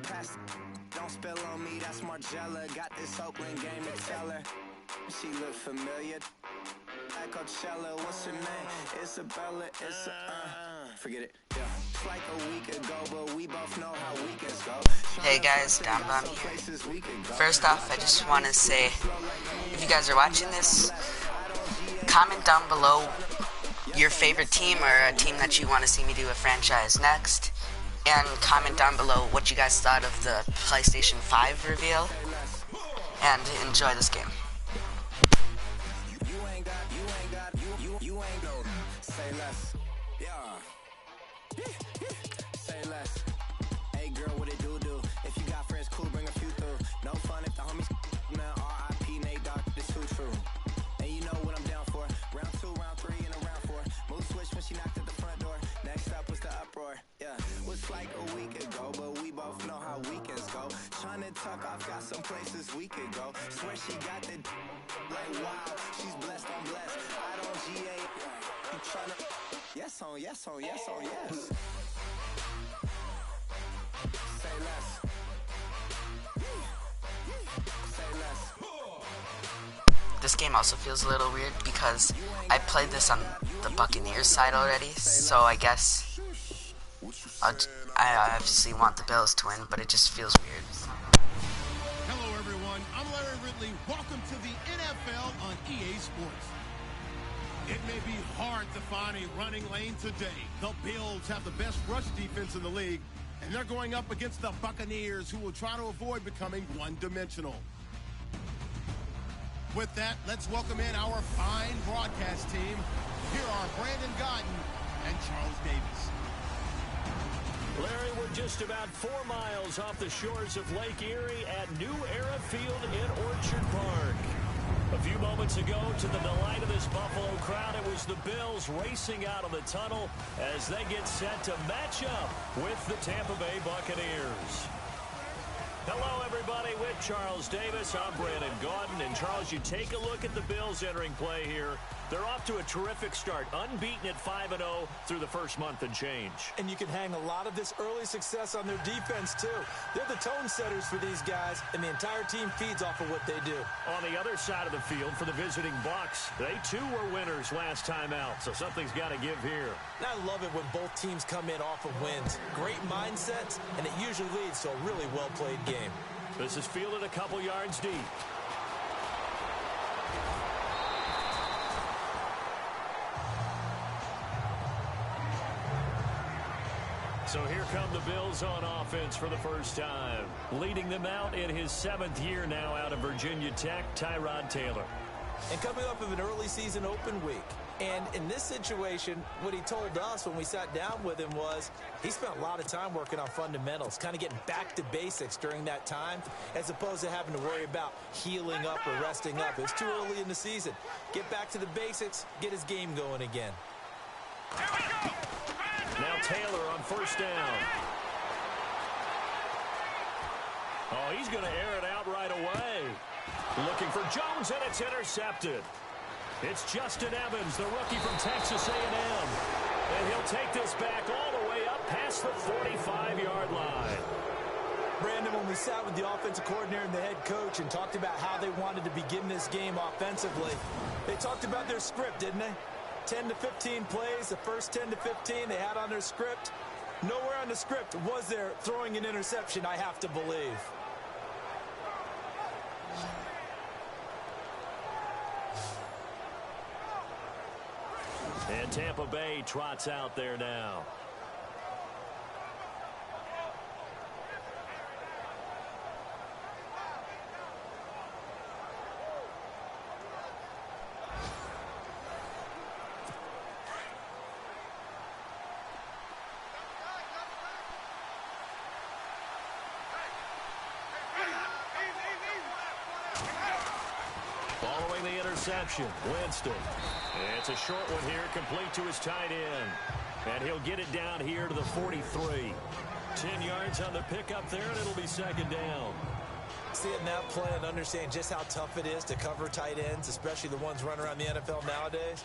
pass. Don't spill on me, that's Margella. Got this Oakland game to tell her. She look familiar. Like Coachella, what's her name? Isabella, forget it, yeah. It's like a week ago, but we both know how weekends go. Hey guys, DomBomb here. First off, I just want to say, if you guys are watching this, comment down below your favorite team or a team that you want to see me do a franchise next. And comment down below what you guys thought of the PlayStation 5 reveal. And enjoy this game. Say less, yeah. Say less. Hey girl, what it do? If you got friends, cool, bring a few through. No fun if the homies, man. R.I.P. Nate Dogg, this too true. And you know what I'm down for. Round 2, round 3, and a round 4. Move switch when she knocked at the front door. Next up was the uproar. Yeah, was like a week ago, but we both know how weekends go. Trying to tuck off, got some places we could go. Swear she got the like wow, she's blessed, I'm blessed. I don't GA. You tryna yes on yes on yes on yes. Say less. Say less. This game also feels a little weird because I played this on the Buccaneers side already, so I guess I obviously want the Bills to win, but it just feels weird. Hello everyone, I'm Larry Ridley. Welcome to the NFL on EA Sports. It may be hard to find a running lane today. The Bills have the best rush defense in the league, and they're going up against the Buccaneers, who will try to avoid becoming one-dimensional. With that, let's welcome in our fine broadcast team. Here are Brandon Godden and Charles Davis. Larry, we're just about 4 miles off the shores of Lake Erie at New Era Field in Orchard Park. A few moments ago, to the delight of this Buffalo crowd, it was the Bills racing out of the tunnel as they get set to match up with the Tampa Bay Buccaneers. Hello, everybody. With Charles Davis, I'm Brandon Gaudin. And, Charles, you take a look at the Bills entering play here. They're off to a terrific start, unbeaten at 5-0 through the first month and change. And you can hang a lot of this early success on their defense, too. They're the tone setters for these guys, and the entire team feeds off of what they do. On the other side of the field for the visiting Bucs, they, too, were winners last time out, so something's got to give here. And I love it when both teams come in off of wins. Great mindsets, and it usually leads to a really well-played game. This is fielded a couple yards deep. So here come the Bills on offense for the first time. Leading them out in his 7th year now out of Virginia Tech, Tyrod Taylor. And coming off of an early season open week. And in this situation, what he told us when we sat down with him was he spent a lot of time working on fundamentals, kind of getting back to basics during that time, as opposed to having to worry about healing up or resting up. It's too early in the season. Get back to the basics, get his game going again. Here we go. Now Taylor on first down. Oh, he's going to air it out right away. Looking for Jones, and it's intercepted. It's Justin Evans, the rookie from Texas A&M. And he'll take this back all the way up past the 45-yard line. Brandon, when we sat with the offensive coordinator and the head coach and talked about how they wanted to begin this game offensively, they talked about their script, didn't they? 10 to 15 plays, the first 10 to 15 they had on their script. Nowhere on the script was there throwing an interception, I have to believe. And Tampa Bay trots out there now. Following the interception, Winston. It's a short one here, complete to his tight end. And he'll get it down here to the 43. 10 yards on the pickup there, and it'll be second down. Seeing that play and understand just how tough it is to cover tight ends, especially the ones running around the NFL nowadays.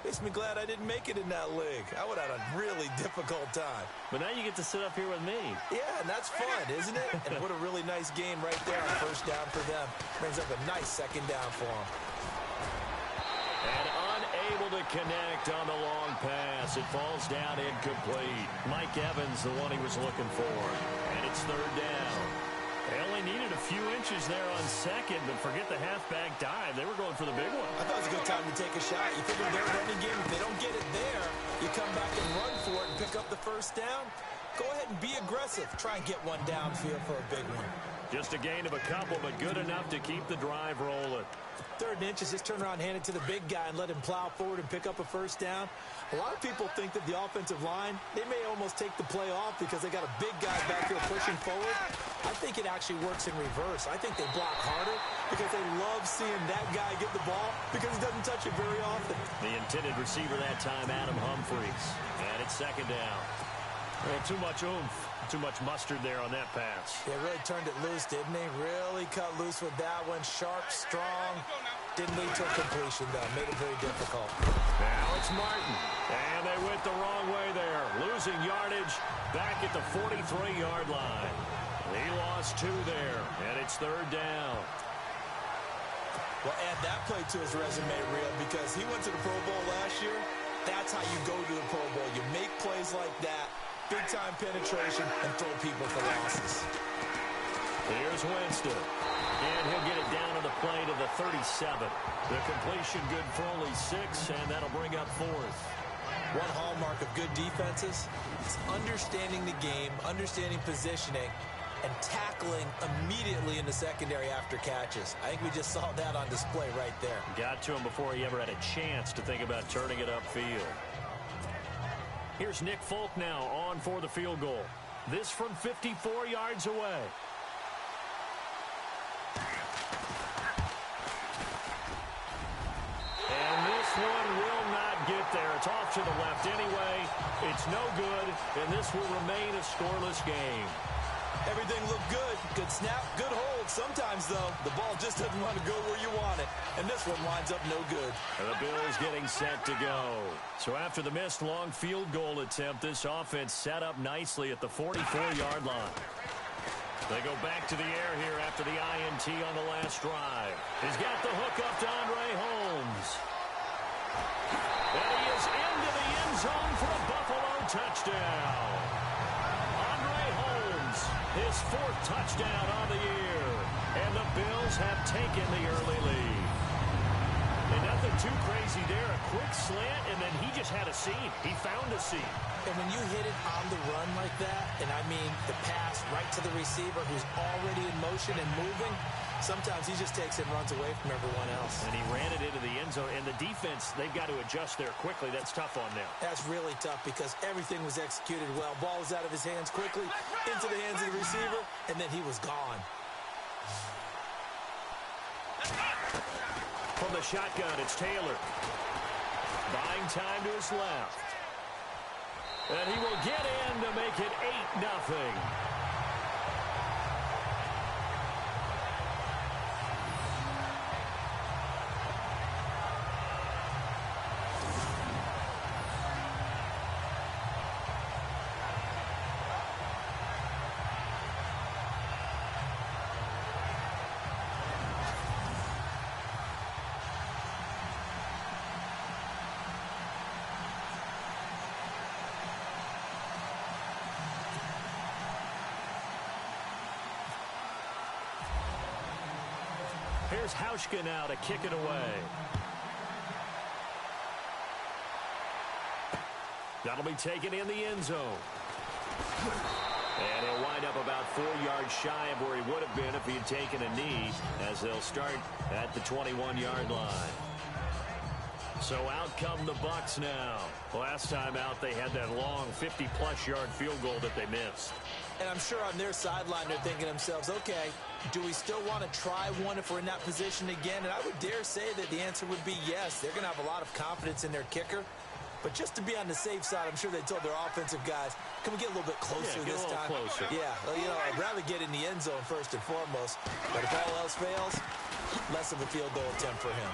Makes me glad I didn't make it in that league. I would have had a really difficult time. But now you get to sit up here with me. Yeah, and that's fun, isn't it? And what a really nice game right there on first down for them. Brings up a nice second down for them. And unable to connect on the long pass. It falls down incomplete. Mike Evans, the one he was looking for. And it's third down. They only needed a few inches there on second, but forget the halfback dive. They were going for the big one. I thought it was a good time to take a shot. You figure their running game, if they don't get it there, you come back and run for it and pick up the first down. Go ahead and be aggressive. Try and get one downfield for a big one. Just a gain of a couple, but good enough to keep the drive rolling. Third and inches, just turn around, hand it to the big guy, and let him plow forward and pick up a first down. A lot of people think that the offensive line, they may almost take the play off because they got a big guy back there pushing forward. I think it actually works in reverse. I think they block harder because they love seeing that guy get the ball because he doesn't touch it very often. The intended receiver that time, Adam Humphries. And it's second down. Well, too much oomph. Too much mustard there on that pass. Yeah, really turned it loose, didn't he? Really cut loose with that one. Sharp, strong. Didn't lead to a completion, though. Made it very difficult. Now it's Martin. And they went the wrong way there. Losing yardage back at the 43-yard line. He lost 2 there, and it's third down. Well, add that play to his resume, Real, because he went to the Pro Bowl last year. That's how you go to the Pro Bowl. You make plays like that. Big-time penetration and throw people for losses. Here's Winston. And he'll get it down to the play to the 37. The completion good for only 6, and that'll bring up 4th. One hallmark of good defenses is understanding the game, understanding positioning, and tackling immediately in the secondary after catches. I think we just saw that on display right there. Got to him before he ever had a chance to think about turning it upfield. Here's Nick Folk now on for the field goal. This from 54 yards away. And this one will not get there. It's off to the left anyway. It's no good, and this will remain a scoreless game. Everything looked good. Good snap, good hold. Sometimes, though, the ball just doesn't want to go where you want it. And this one winds up no good. And the Bills getting set to go. So after the missed long field goal attempt, this offense set up nicely at the 44-yard line. They go back to the air here after the INT on the last drive. He's got the hook up to Andre Holmes. And he is into the end zone for a Buffalo touchdown. Andre Holmes, his 4th touchdown on the year. And the Bills have taken the early lead. And nothing too crazy there. A quick slant, and then he just had a seam. He found a seam. And when you hit it on the run like that, and I mean the pass right to the receiver who's already in motion and moving, sometimes he just takes it and runs away from everyone else. And he ran it into the end zone. And the defense, they've got to adjust there quickly. That's tough on them. That's really tough because everything was executed well. Ball was out of his hands quickly, into the hands of the receiver, and then he was gone. From the shotgun, it's Taylor. Buying time to his left. And he will get in to make it 8-0. Here's Hauschka now to kick it away. That'll be taken in the end zone. And he'll wind up about 4 yards shy of where he would have been if he had taken a knee, as they'll start at the 21-yard line. So out come the Bucs now. Last time out, they had that long 50-plus yard field goal that they missed. And I'm sure on their sideline they're thinking to themselves, okay, do we still want to try one if we're in that position again? And I would dare say that the answer would be yes. They're going to have a lot of confidence in their kicker. But just to be on the safe side, I'm sure they told their offensive guys, can we get a little bit closer this time? Closer. Yeah, you know, I'd rather get in the end zone first and foremost. But if all else fails, less of a field goal attempt for him.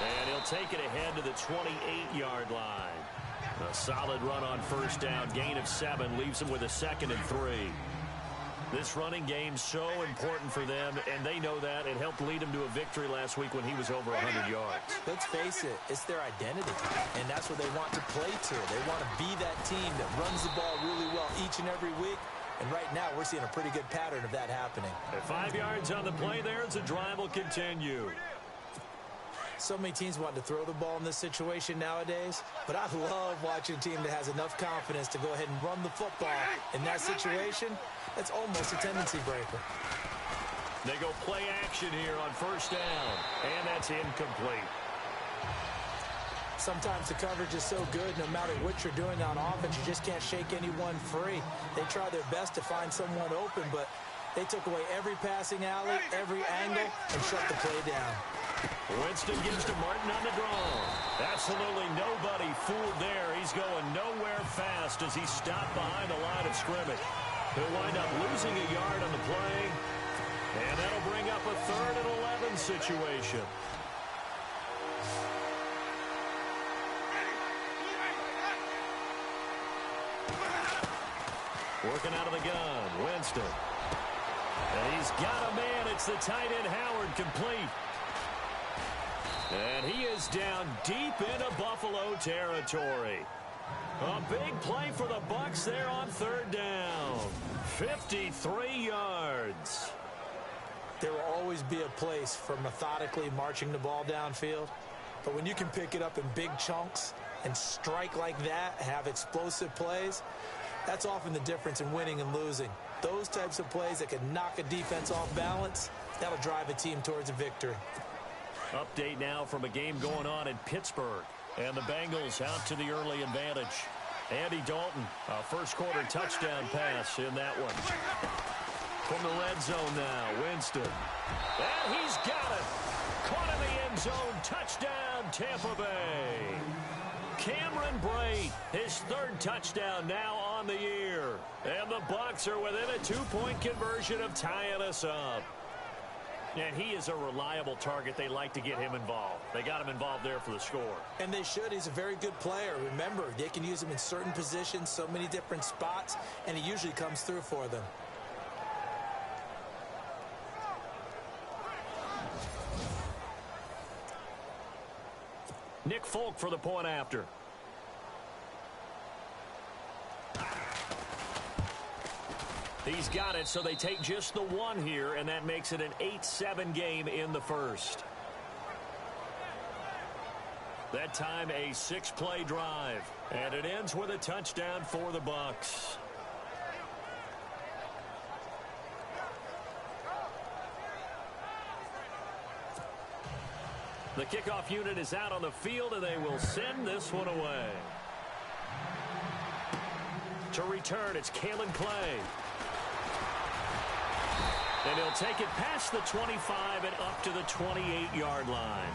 And he'll take it ahead to the 28-yard line. A solid run on first down. Gain of 7 leaves him with a 2nd and 3. This running game's so important for them, and they know that. It helped lead him to a victory last week when he was over 100 yards. Let's face it, it's their identity, and that's what they want to play to. They want to be that team that runs the ball really well each and every week, and right now we're seeing a pretty good pattern of that happening. At 5 yards on the play there, the drive will continue. So many teams want to throw the ball in this situation nowadays, but I love watching a team that has enough confidence to go ahead and run the football in that situation. That's almost a tendency breaker. They go play action here on first down, and that's incomplete. Sometimes the coverage is so good, no matter what you're doing on offense, you just can't shake anyone free. They try their best to find someone open, but they took away every passing alley, every angle, and shut the play down. Winston gives to Martin on the draw. Absolutely nobody fooled there. He's going nowhere fast as he stopped behind the line of scrimmage. He'll wind up losing a yard on the play, and that'll bring up a 3rd and 11 situation. Working out of the gun, Winston. And he's got a man. It's the tight end Howard, complete. And he is down deep into Buffalo territory. A big play for the Bucs there on 3rd down. 53 yards. There will always be a place for methodically marching the ball downfield. But when you can pick it up in big chunks and strike like that, have explosive plays, that's often the difference in winning and losing. Those types of plays that can knock a defense off balance, that'll drive a team towards a victory. Update now from a game going on in Pittsburgh. And the Bengals out to the early advantage. Andy Dalton, a first-quarter touchdown pass in that one. From the red zone now, Winston. And he's got it. Caught in the end zone. Touchdown, Tampa Bay. Cameron Brate, his 3rd touchdown now on the year. And the Bucs are within a 2-point conversion of tying us up. And he is a reliable target. They like to get him involved. They got him involved there for the score. And they should. He's a very good player. Remember, they can use him in certain positions, so many different spots, and he usually comes through for them. Nick Folk for the point after. He's got it, so they take just the 1 here, and that makes it an 8-7 game in the first. That time a 6-play drive, and it ends with a touchdown for the Bucs. The kickoff unit is out on the field, and they will send this one away. To return, it's Kalen Clay. And he'll take it past the 25 and up to the 28-yard line.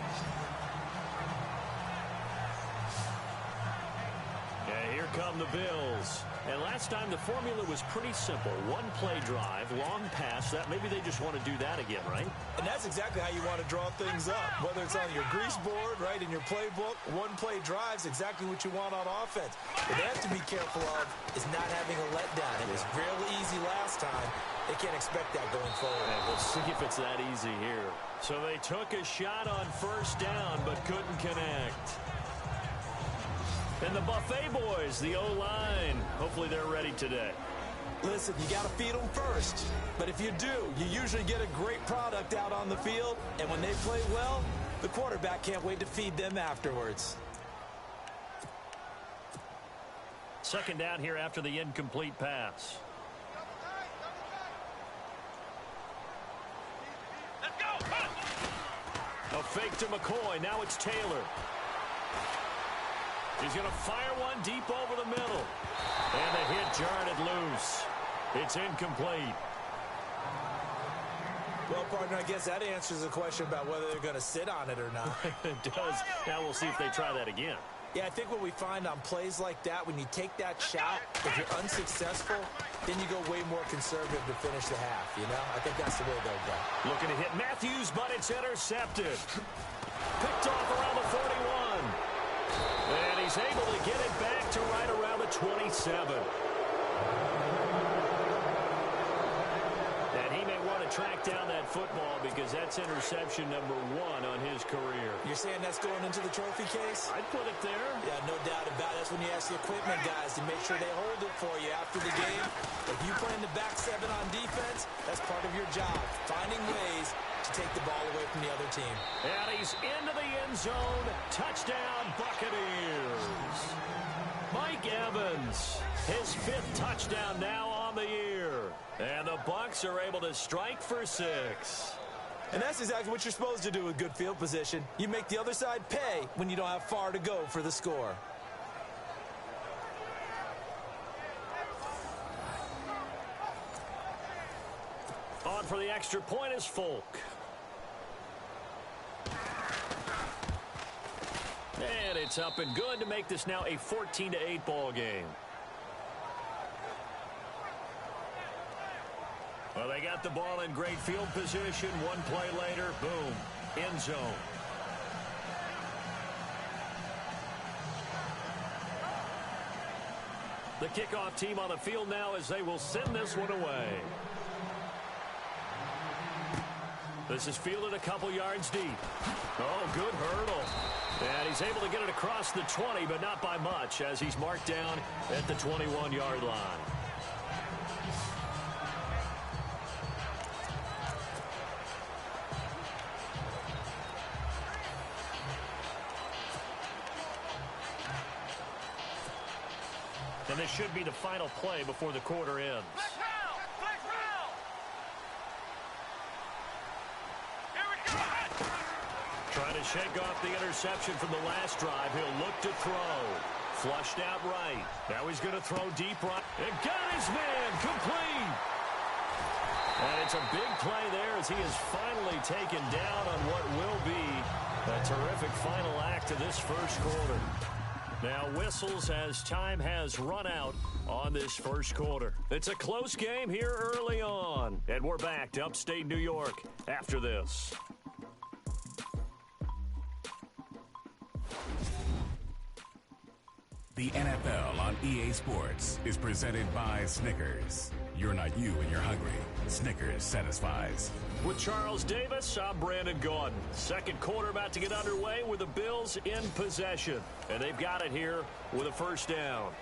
And here come the Bills. And last time the formula was pretty simple. 1-play drive, long pass. That maybe they just want to do that again, right? And that's exactly how you want to draw things up. Whether it's on your grease board, right, in your playbook, 1-play drive's exactly what you want on offense. What they have to be careful of is not having a letdown. It was real easy last time. They can't expect that going forward. And we'll see if it's that easy here. So they took a shot on first down, but couldn't connect. And the Buffet boys, the O-line, hopefully they're ready today. Listen, you got to feed them first. But if you do, you usually get a great product out on the field. And when they play well, the quarterback can't wait to feed them afterwards. 2nd down here after the incomplete pass. A fake to McCoy. Now it's Taylor. He's going to fire one deep over the middle. And the hit jarred it loose. It's incomplete. Well, partner, I guess that answers the question about whether they're going to sit on it or not. It does. Now we'll see if they try that again. Yeah, I think what we find on plays like that, when you take that shot, if you're unsuccessful, then you go way more conservative to finish the half, you know? I think that's the way they'll go. Looking to hit Matthews, but it's intercepted. Picked off around the 41. And he's able to get it back to right around the 27. And he may want to track down that football because that's interception number 1 on his career. You're saying that's going into the trophy case? I'd put it there. Yeah, no doubt about it. That's when you ask the equipment guys to make sure they hold it for you after the game. If you play in the back 7 on defense, that's part of your job, finding ways to take the ball away from the other team. And he's into the end zone. Touchdown, Buccaneers. Mike Evans, his 5th touchdown now on the year. And the Bucs are able to strike for 6. And that's exactly what you're supposed to do with good field position. You make the other side pay when you don't have far to go for the score. On for the extra point is Folk. And it's up and good to make this now a 14-8 ball game. Well, they got the ball in great field position. One play later, boom, end zone. The kickoff team on the field now as they will send this one away. This is fielded a couple yards deep. Oh, good hurdle. And he's able to get it across the 20, but not by much as he's marked down at the 21-yard line. And this should be the final play before the quarter ends. Trying to shake off the interception from the last drive. He'll look to throw. Flushed out right. Now he's going to throw deep right. And got his man complete. And it's a big play there as he is finally taken down on what will be a terrific final act of this first quarter. Now whistles as time has run out on this first quarter. It's a close game here early on. And we're back to upstate New York after this. The NFL on EA Sports is presented by Snickers. You're not you when you're hungry. Snickers satisfies. With Charles Davis, I'm Brandon Gaudin. Second quarter about to get underway with the Bills in possession. And they've got it here with a first down.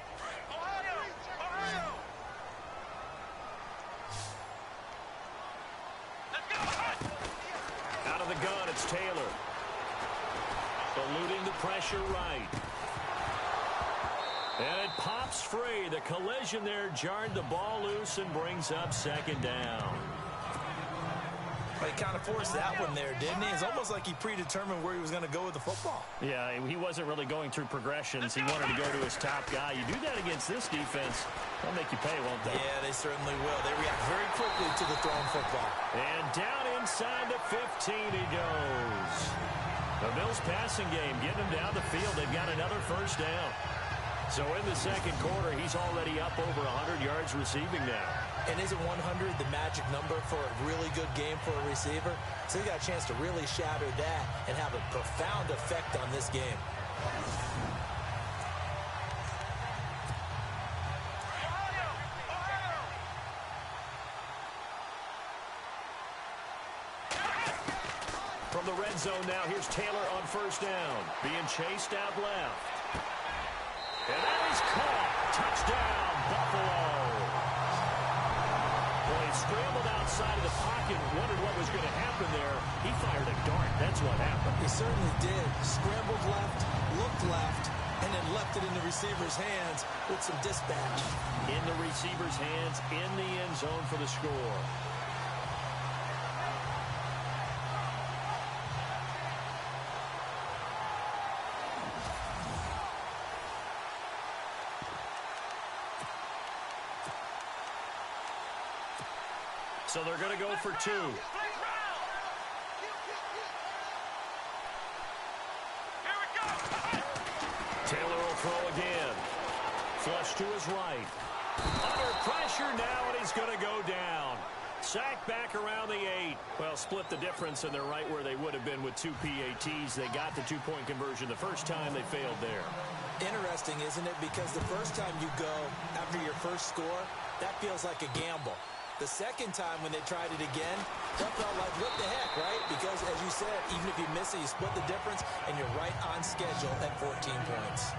Out of the gun, it's Taylor. Eluding the pressure right. And it pops free. The collision there jarred the ball loose and brings up second down. But he kind of forced that one there, didn't he? It's almost like he predetermined where he was going to go with the football. Yeah, he wasn't really going through progressions. He wanted to go to his top guy. You do that against this defense, they'll make you pay, won't they? Yeah, they certainly will. They react very quickly to the thrown football. And down inside the 15 he goes. The Bills passing game, getting him down the field. They've got another first down. So in the second quarter, he's already up over 100 yards receiving now. And isn't 100 the magic number for a really good game for a receiver? So he got a chance to really shatter that and have a profound effect on this game. From the red zone now, here's Taylor on first down. Being chased out left. And that is caught. Touchdown, Buffalo. Well, he scrambled outside of the pocket, wondered what was going to happen there. He fired a dart. That's what happened. He certainly did. Scrambled left, looked left, and then left it in the receiver's hands with some dispatch. In the receiver's hands, in the end zone for the score. So they're going to go for two. Taylor will throw again. Flush to his right. Under pressure now, and he's going to go down. Sacked back around the 8. Well, They'll split the difference, and they're right where they would have been with 2 PATs. They got the two-point conversion the first time. They failed there. Interesting, isn't it? Because the first time you go after your first score, that feels like a gamble. The second time when they tried it again, that felt like, what the heck, right? Because, as you said, even if you miss it, you split the difference, and you're right on schedule at 14 points.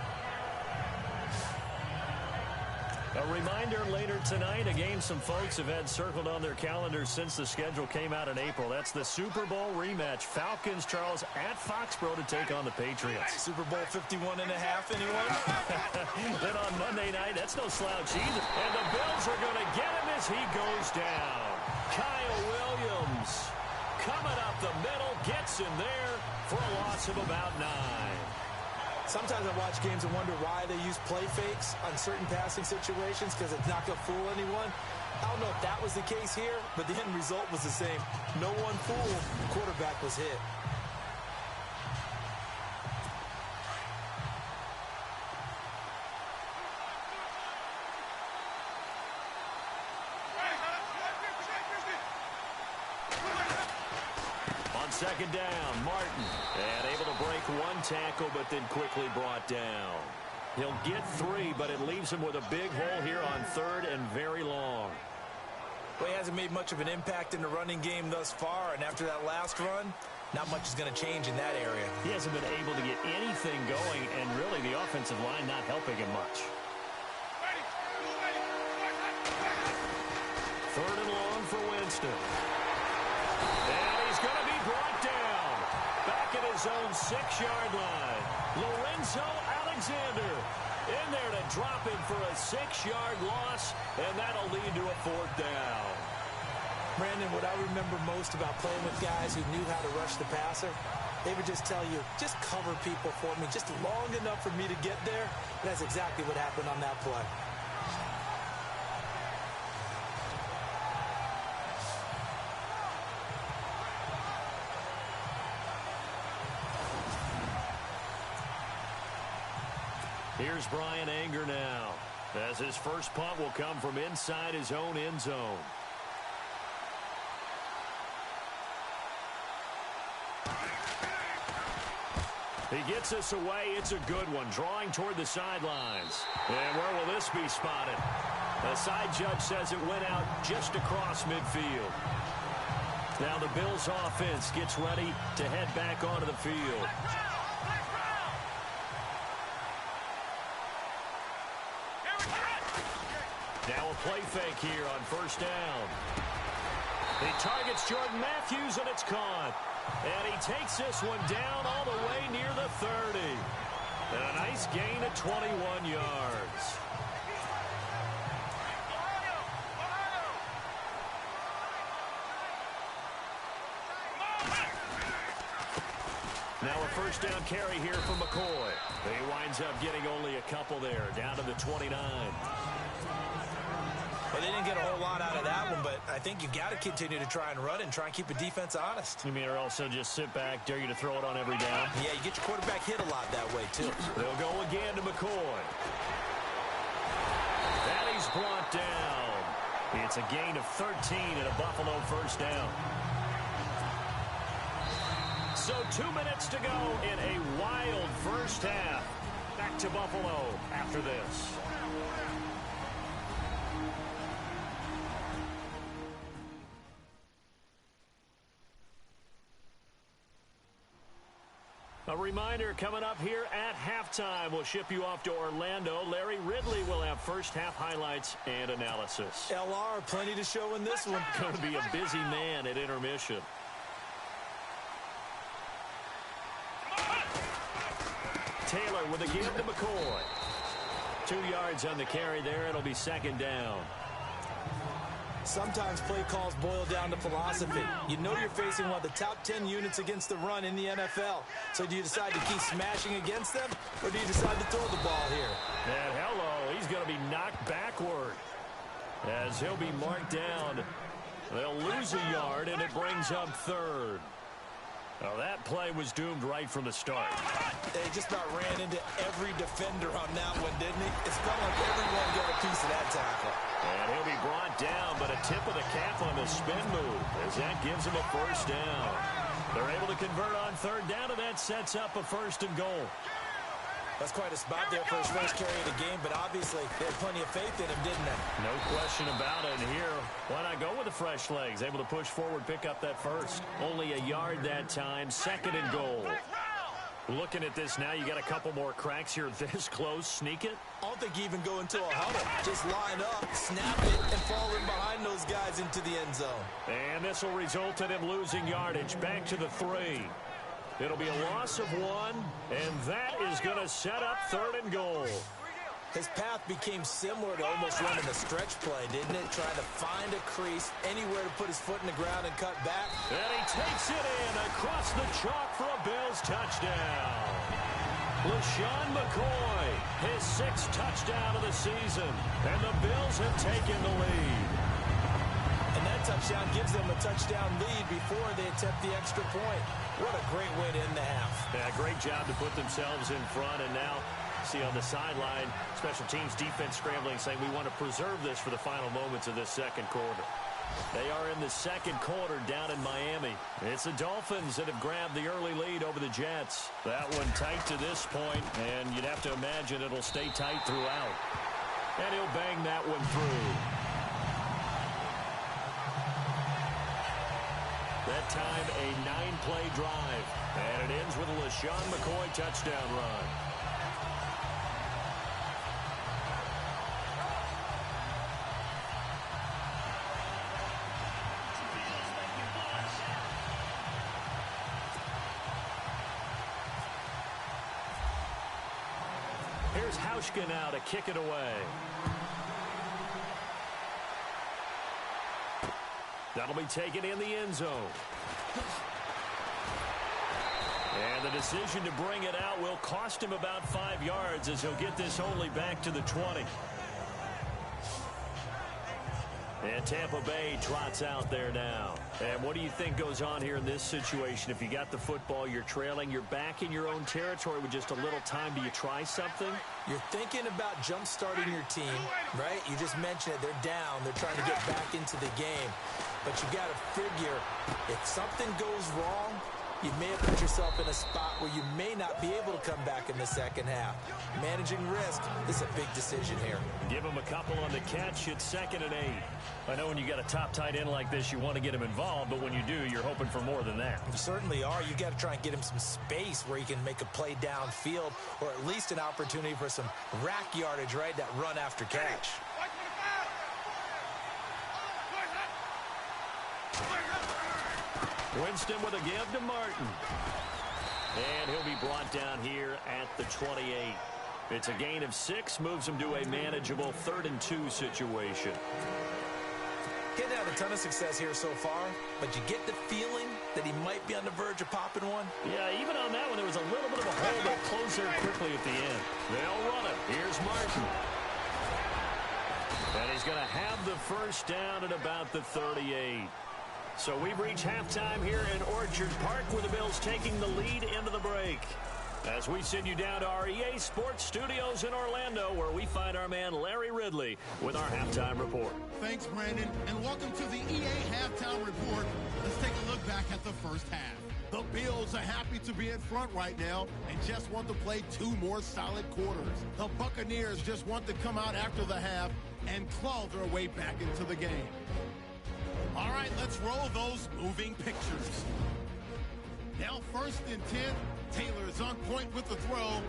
A reminder later tonight, a game some folks have had circled on their calendars since the schedule came out in April. That's the Super Bowl rematch. Falcons, Charles, at Foxborough to take on the Patriots. Super Bowl 51 and a half, anyone? Then on Monday night, that's no slouch either. And the Bills are going to get him as he goes down. Kyle Williams coming up the middle, gets in there for a loss of about 9. Sometimes I watch games and wonder why they use play fakes on certain passing situations because it's not going to fool anyone. I don't know if that was the case here, but the end result was the same. No one fooled. The quarterback was hit. Second down, Martin. And able to break one tackle, but then quickly brought down. He'll get 3, but it leaves him with a big hole here on 3rd and very long. Well, he hasn't made much of an impact in the running game thus far, and after that last run, not much is going to change in that area. He hasn't been able to get anything going, and really the offensive line not helping him much. 3rd and long for Winston. Going to be brought down back at his own 6-yard line. Lorenzo Alexander in there to drop him for a 6-yard loss, and that'll lead to a 4th down. Brandon, what I remember most about playing with guys who knew how to rush the passer, they would just tell you, just cover people for me just long enough for me to get there. And that's exactly what happened on that play. Here's Brian Anger now, as his first punt will come from inside his own end zone. He gets this away. It's a good one, drawing toward the sidelines. And where will this be spotted? The side judge says it went out just across midfield. Now the Bills offense gets ready to head back onto the field. Now a play fake here on 1st down. He targets Jordan Matthews, and it's caught. And he takes this one down all the way near the 30. And a nice gain of 21 yards. Now a 1st down carry here for McCoy. He winds up getting only a couple there, down to the 29. Well, they didn't get a whole lot out of that one, but I think you got to continue to try and run and try and keep a defense honest. You mean or also just sit back, dare you to throw it on every down? Yeah, you get your quarterback hit a lot that way, too. They'll go again to McCoy. And he's brought down. It's a gain of 13 and a Buffalo 1st down. So 2 minutes to go in a wild first half. Back to Buffalo after this. A reminder coming up here at halftime. We'll ship you off to Orlando. Larry Ridley will have first half highlights and analysis. LR, plenty to show in this one. Going to be a busy man at intermission. Taylor with a give to McCoy. 2 yards on the carry there. It'll be 2nd down. Sometimes play calls boil down to philosophy. You know you're facing one of the top 10 units against the run in the NFL. So do you decide to keep smashing against them, or do you decide to throw the ball here? And hello, he's going to be knocked backward as he'll be marked down. They'll lose a yard, and it brings up 3rd. Well, that play was doomed right from the start. They just about ran into every defender on that one, didn't he? It felt like everyone got a piece of that tackle. And he'll be brought down, but a tip of the cap on the spin move, as that gives him a first down. They're able to convert on third down, and that sets up a 1st and goal. That's quite a spot there for his first carry of the game, but obviously they had plenty of faith in him, didn't they? No question about it. And here, why not go with the fresh legs? Able to push forward, pick up that first. Only a yard that time, 2nd and goal. Looking at this now, you got a couple more cracks here this close. Sneak it? I don't think you even go into a huddle. Just line up, snap it, and fall in behind those guys into the end zone. And this will result in him losing yardage. Back to the 3. It'll be a loss of 1, and that is going to set up 3rd and goal. His path became similar to almost running a stretch play, didn't it? Trying to find a crease, anywhere to put his foot in the ground and cut back. And he takes it in across the chalk for a Bills touchdown. LaShawn McCoy, his 6th touchdown of the season, and the Bills have taken the lead. And that touchdown gives them a touchdown lead before they attempt the extra point. What a great way to end the half. Yeah, great job to put themselves in front, and now see on the sideline, special teams defense scrambling, saying we want to preserve this for the final moments of this 2nd quarter. They are in the 2nd quarter down in Miami. It's the Dolphins that have grabbed the early lead over the Jets. That one tight to this point, and you'd have to imagine it'll stay tight throughout. And he'll bang that one through. That time, a 9-play drive. And it ends with a LaShawn McCoy touchdown run. Here's Hauschka now to kick it away. That'll be taken in the end zone. And the decision to bring it out will cost him about 5 yards as he'll get this only back to the 20. And Tampa Bay trots out there now. And what do you think goes on here in this situation? If you got the football, you're trailing, you're back in your own territory with just a little time. Do you try something? You're thinking about jump-starting your team, right? You just mentioned it. They're down. They're trying to get back into the game. But you got to figure, if something goes wrong, you may have put yourself in a spot where you may not be able to come back in the 2nd half. Managing risk is a big decision here. Give him a couple on the catch. It's 2nd and 8. I know when you got a top tight end like this, you want to get him involved, but when you do, you're hoping for more than that. You certainly are. You got to try and get him some space where he can make a play downfield, or at least an opportunity for some rack yardage, right? That run after catch. Winston with a give to Martin. And he'll be brought down here at the 28. It's a gain of 6, moves him to a manageable 3rd and 2 situation. Getting out a ton of success here so far, but you get the feeling that he might be on the verge of popping one. Yeah, even on that one, there was a little bit of a hole that closed there quickly at the end. They'll run it. Here's Martin. And he's going to have the first down at about the 38. So we've reached halftime here in Orchard Park, where the Bills taking the lead into the break. As we send you down to our EA Sports Studios in Orlando, where we find our man Larry Ridley with our halftime report. Thanks, Brandon, and welcome to the EA Halftime Report. Let's take a look back at the first half. The Bills are happy to be in front right now and just want to play 2 more solid quarters. The Buccaneers just want to come out after the half and claw their way back into the game. All right, let's roll those moving pictures. Now 1st and 10. Taylor is on point with the throw,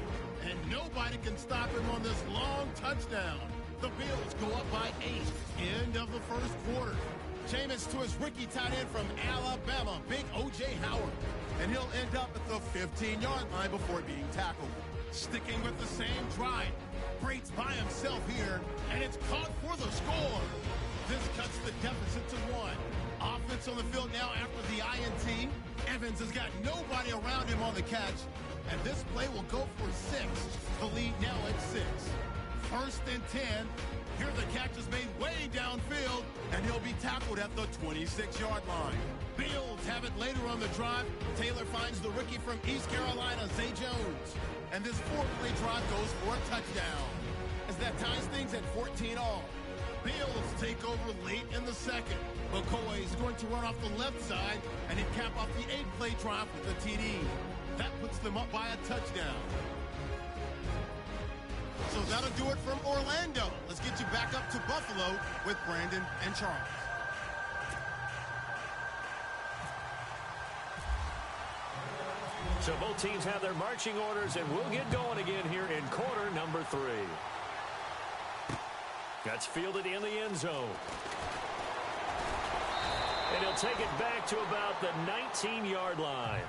and nobody can stop him on this long touchdown. The Bills go up by 8. End of the first quarter. Jameis to his rookie tight end from Alabama, Big O.J. Howard. And he'll end up at the 15-yard line before being tackled. Sticking with the same drive. Breaks by himself here, and it's caught for the score. This cuts the deficit to 1. Offense on the field now after the INT. Evans has got nobody around him on the catch. And this play will go for 6. The lead now at 6. 1st and 10. Here the catch is made way downfield, and he'll be tackled at the 26-yard line. Bills have it later on the drive. Taylor finds the rookie from East Carolina, Zay Jones. And this 4-play drive goes for a touchdown. As that ties things at 14-all. Bills take over late in the second. McCoy is going to run off the left side, and he'll cap off the 8-play drive with a TD. That puts them up by a touchdown. So that'll do it from Orlando. Let's get you back up to Buffalo with Brandon and Charles. So both teams have their marching orders, and we'll get going again here in quarter number 3. That's fielded in the end zone. And he'll take it back to about the 19-yard line.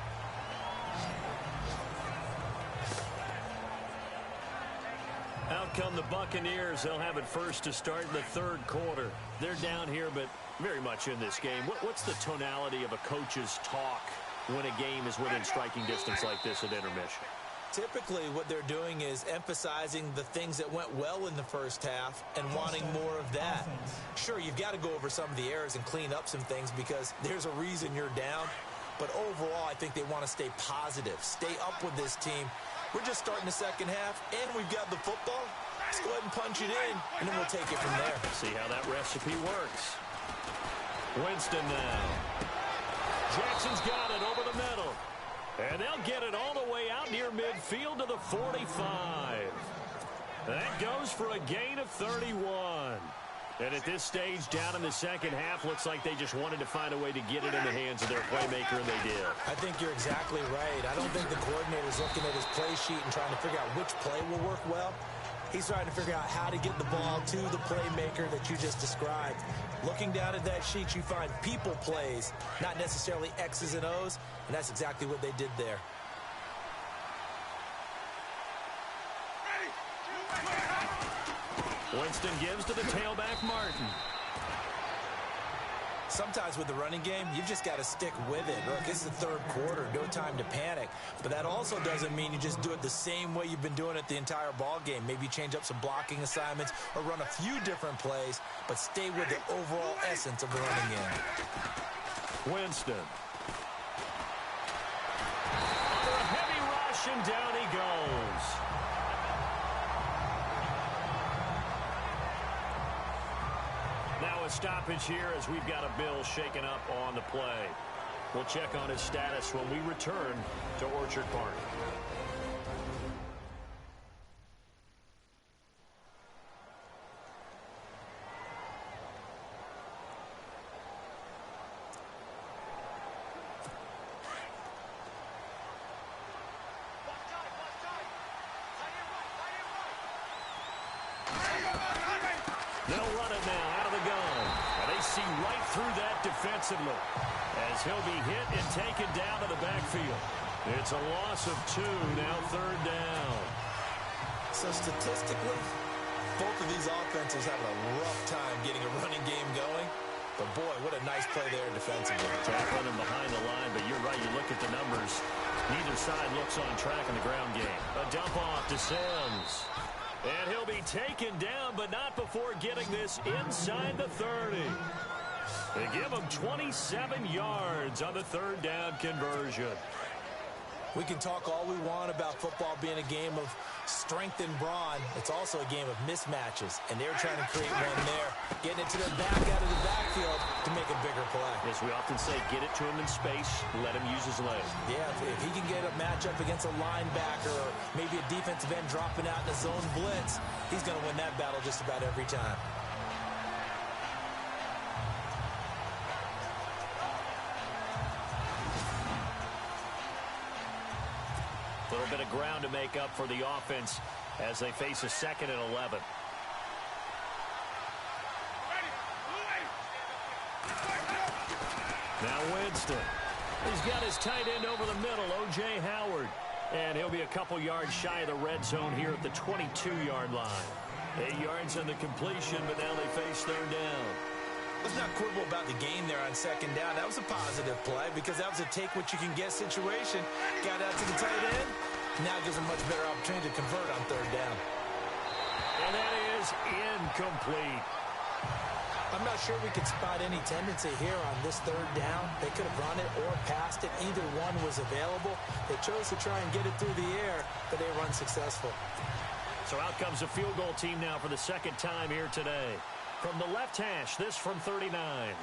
Out come the Buccaneers. They'll have it first to start the third quarter. They're down here, but very much in this game. What's the tonality of a coach's talk when a game is within striking distance like this at intermission? Typically, what they're doing is emphasizing the things that went well in the first half and wanting more of that. Sure, you've got to go over some of the errors and clean up some things because there's a reason you're down. But overall, I think they want to stay positive, stay up with this team. We're just starting the second half, and we've got the football. Let's go ahead and punch it in, and then we'll take it from there. See how that recipe works. Winston now. Jackson's got it over the middle. And they'll get it all the way out near midfield to the 45. That goes for a gain of 31. And at this stage, down in the second half, looks like they just wanted to find a way to get it in the hands of their playmaker, and they did. I think you're exactly right. I don't think the coordinator's looking at his play sheet and trying to figure out which play will work well. He's trying to figure out how to get the ball to the playmaker that you just described. Looking down at that sheet, you find people plays, not necessarily X's and O's, and that's exactly what they did there. Winston gives to the tailback, Martin. Sometimes with the running game, you've just got to stick with it. Look, it's the third quarter, no time to panic. But that also doesn't mean you just do it the same way you've been doing it the entire ball game. Maybe you change up some blocking assignments or run a few different plays, but stay with the overall essence of the running game. Winston. Under a heavy rush, and down he goes. Now a stoppage here as we've got a Bill shaken up on the play. We'll check on his status when we return to Orchard Park. They'll run it now out of the gun. And they see right through that defensively as he'll be hit and taken down to the backfield. It's a loss of 2, now third down. So statistically, both of these offenses have a rough time getting a running game going. But boy, what a nice play there defensively. Tackling him behind the line, but you're right, you look at the numbers. Neither side looks on track in the ground game. A dump off to Sims. And he'll be taken down, but not before getting this inside the 30. They give him 27 yards on the third down conversion. We can talk all we want about football being a game of strength and brawn. It's also a game of mismatches, and they're trying to create one there, getting it to the back out of the backfield to make a bigger play. As we often say, get it to him in space, let him use his legs. Yeah, if he can get a matchup against a linebacker or maybe a defensive end dropping out in a zone blitz, he's going to win that battle just about every time. A little bit of ground to make up for the offense as they face a 2nd and 11. Now Winston. He's got his tight end over the middle, O.J. Howard. And he'll be a couple yards shy of the red zone here at the 22-yard line. 8 yards on the completion, but now they face third down. Let's not quibble about the gain there on second down. That was a positive play because that was a take-what-you-can-get situation. Got out to the tight end. Now gives him a much better opportunity to convert on third down. And that is incomplete. I'm not sure we could spot any tendency here on this third down. They could have run it or passed it. Either one was available. They chose to try and get it through the air, but they were unsuccessful. So out comes a field goal team now for the second time here today. From the left hash, this from 39.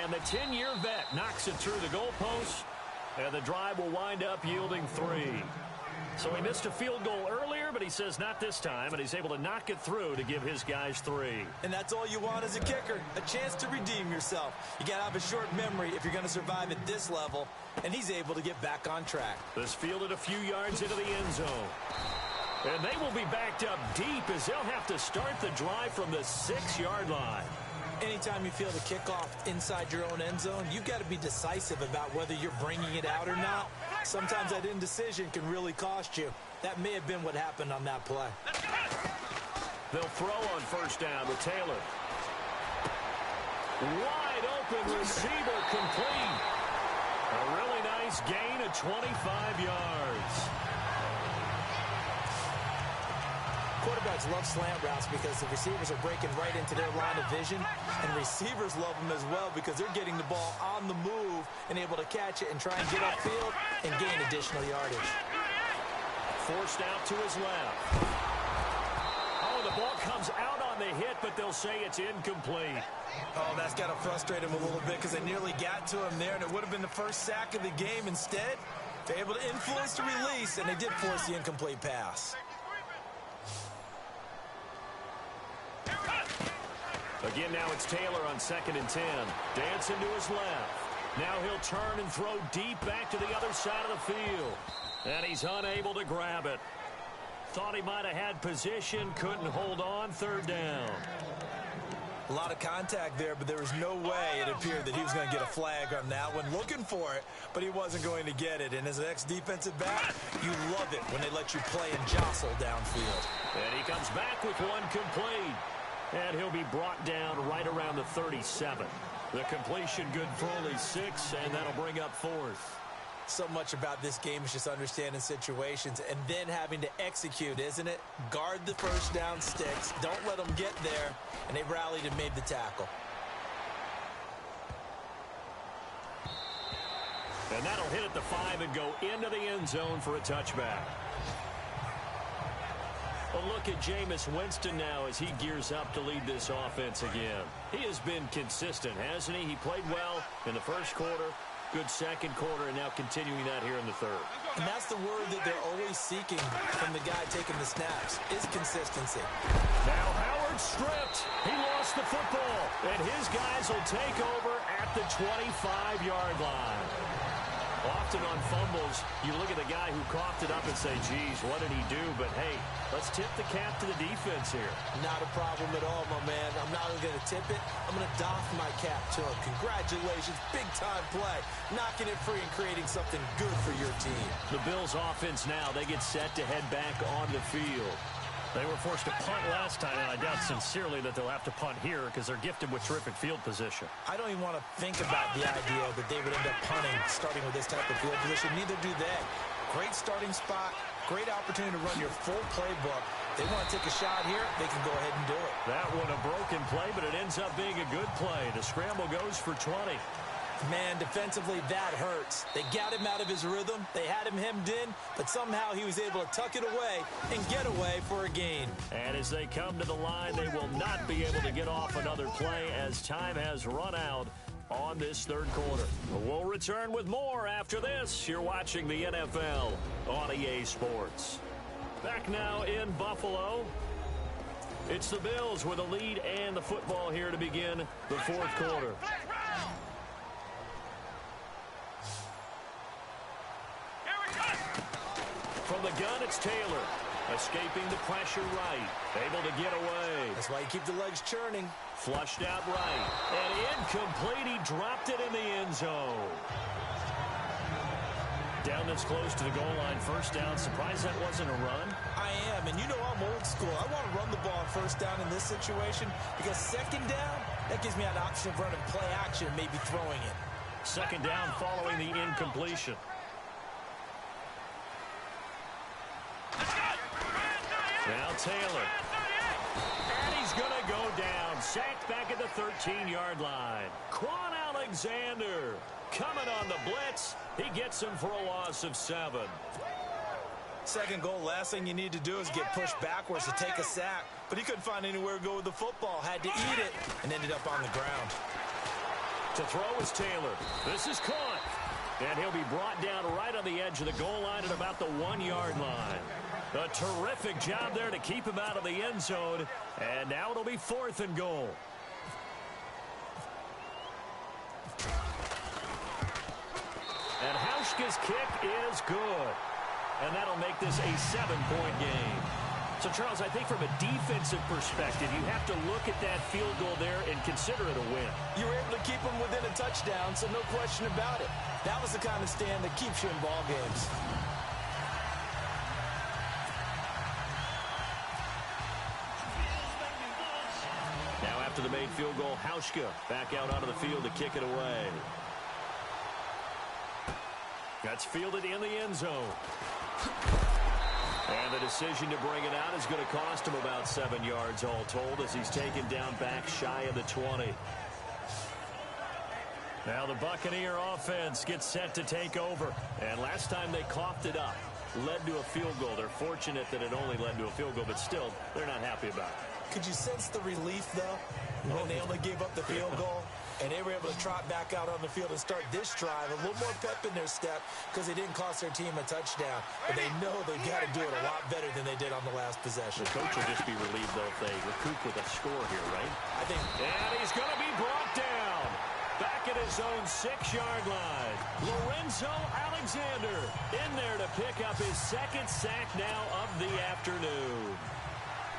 And the 10-year vet knocks it through the goalpost, and the drive will wind up yielding 3. So he missed a field goal earlier, but he says not this time, and he's able to knock it through to give his guys 3. And that's all you want as a kicker, a chance to redeem yourself. You got to have a short memory if you're going to survive at this level, and he's able to get back on track. This fielded a few yards into the end zone. And they will be backed up deep as they'll have to start the drive from the 6-yard line. Anytime you feel the kickoff inside your own end zone, you've got to be decisive about whether you're bringing it out or not. Sometimes that indecision can really cost you. That may have been what happened on that play. They'll throw on first down with Taylor. Wide open receiver complete. A really nice gain of 25 yards. Quarterbacks love slant routes because the receivers are breaking right into their line of vision, and receivers love them as well because they're getting the ball on the move and able to catch it and try and get upfield and gain additional yardage. Forced out to his left. Oh, the ball comes out on the hit, but they'll say it's incomplete. Oh, that's got to frustrate him a little bit because they nearly got to him there, and it would have been the first sack of the game. Instead, they're able to influence the release, and they did force the incomplete pass. Again, now it's Taylor on 2nd and 10. Dancing to his left. Now he'll turn and throw deep back to the other side of the field. And he's unable to grab it. Thought he might have had position, couldn't hold on, 3rd down. A lot of contact there, but there was no way it appeared that he was going to get a flag on that one. Looking for it, but he wasn't going to get it. And as an ex-defensive back, you love it when they let you play and jostle downfield. And he comes back with one complete. And he'll be brought down right around the 37. The completion good for only 6, and that'll bring up 4th. So much about this game is just understanding situations and then having to execute, isn't it? Guard the first down sticks. Don't let them get there. And they rallied and made the tackle. And that'll hit at the 5 and go into the end zone for a touchback. A look at Jameis Winston now as he gears up to lead this offense again. He has been consistent, hasn't he? He played well in the first quarter, good second quarter, and now continuing that here in the 3rd. And that's the word that they're always seeking from the guy taking the snaps, is consistency. Now Howard stripped. He lost the football, and his guys will take over at the 25-yard line. Often on fumbles, you look at the guy who coughed it up and say, geez, what did he do? But, hey, let's tip the cap to the defense here. Not a problem at all, my man. I'm not only going to tip it, I'm going to doff my cap to him. Congratulations, big-time play. Knocking it free and creating something good for your team. The Bills' offense now, they get set to head back on the field. They were forced to punt last time, and I doubt sincerely that they'll have to punt here because they're gifted with terrific field position. I don't even want to think about the idea that they would end up punting starting with this type of field position. Neither do they. Great starting spot, great opportunity to run your full playbook. They want to take a shot here, they can go ahead and do it. That one a broken play, but it ends up being a good play. The scramble goes for 20. Man, defensively, that hurts. They got him out of his rhythm. They had him hemmed in, but somehow he was able to tuck it away and get away for a gain. And as they come to the line, they will not be able to get off another play as time has run out on this 3rd quarter. We'll return with more after this. You're watching the NFL on EA Sports. Back now in Buffalo. It's the Bills with a lead and the football here to begin the 4th quarter. From the gun, it's Taylor. Escaping the pressure right. Able to get away. That's why you keep the legs churning. Flushed out right. And incomplete. He dropped it in the end zone. Down this close to the goal line. First down. Surprised that wasn't a run? I am. And you know I'm old school. I want to run the ball on first down in this situation because 2nd down, that gives me an option of running play action and maybe throwing it. 2nd down following the incompletion. Now Taylor. And he's going to go down. Sacked back at the 13-yard line. Quan Alexander coming on the blitz. He gets him for a loss of 7. Second goal, last thing you need to do is get pushed backwards to take a sack. But he couldn't find anywhere to go with the football. Had to eat it and ended up on the ground. To throw is Taylor. This is caught. And he'll be brought down right on the edge of the goal line at about the 1-yard line. A terrific job there to keep him out of the end zone. And now it'll be 4th and goal. And Hauschka's kick is good. And that'll make this a 7-point game. So, Charles, I think from a defensive perspective, you have to look at that field goal there and consider it a win. You were able to keep them within a touchdown, so no question about it. That was the kind of stand that keeps you in ball games. Now after the made field goal, Hauschka back out onto the field to kick it away. That's fielded in the end zone. And the decision to bring it out is going to cost him about 7 yards all told as he's taken down back shy of the 20. Now the Buccaneer offense gets set to take over. And last time they coughed it up, led to a field goal. They're fortunate that it only led to a field goal, but still, they're not happy about it. Could you sense the relief, though, when they only gave up the field goal? And they were able to trot back out on the field and start this drive. A little more pep in their step because they didn't cost their team a touchdown. But they know they've got to do it a lot better than they did on the last possession. The coach will just be relieved, though, if they recoup with a score here, right? I think. And he's going to be brought down. Back at his own 6-yard line. Lorenzo Alexander in there to pick up his 2nd sack now of the afternoon.